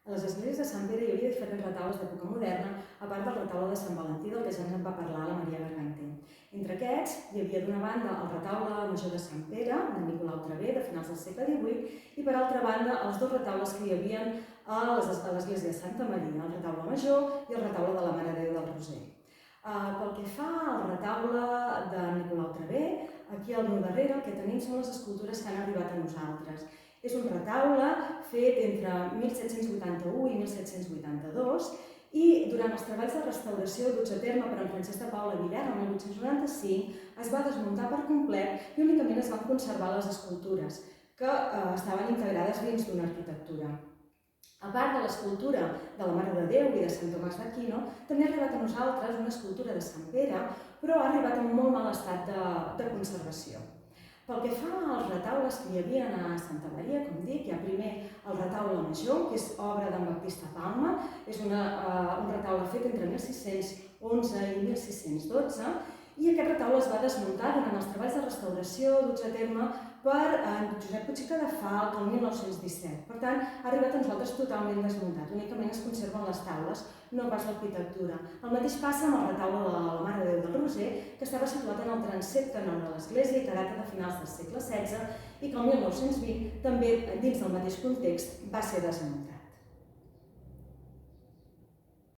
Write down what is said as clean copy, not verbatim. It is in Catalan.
A les esglésies de Sant Pere hi havia diferents retaules d'època moderna, a part del retaule de Sant Valentí, del que ja ens en va parlar la Maria Garganter. Entre aquests, hi havia d'una banda el retaule major de Sant Pere, de Nicolau Traver, de finals del segle XVIII, i per altra banda els dos retaules que hi havia a l'església de Santa Maria, el retaule major i el retaule de la Mare de Déu del Roser. Pel que fa al retaule de Nicolau Traver, aquí al meu darrere el que tenim són les escultures que han arribat a nosaltres. És un retaule fet entre 1781 i 1782 i durant els treballs de restauració duts a terme per en Francesc de Paula Villar el 1895 es va desmuntar per complet i únicament es van conservar les escultures que estaven integrades dins d'una arquitectura. A part de l'escultura de la Mare de Déu i de Sant Tomàs d'Aquino, també ha arribat a nosaltres una escultura de Sant Pere, però ha arribat en molt mal estat de conservació. Pel que fa als retaules que hi havia a Santa Maria, com dic, hi ha primer el retaule major, que és obra d'en Baptista Palma, és un retaule fet entre 1611 i 1612, i aquest retaule es va desmuntar durant els treballs de restauració duts a terme per en Josep Puig i Cadafalch el 1917. Per tant, ha arribat a nosaltres totalment desmuntat. Únicament es conserven les taules, no pas l'arquitectura. El mateix passa amb el retaule de la Mare de Déu del Roser, que estava situat en el transsepte nord de l'església i que data de finals del segle XVI i que el 1920, també dins del mateix context, va ser desmuntat.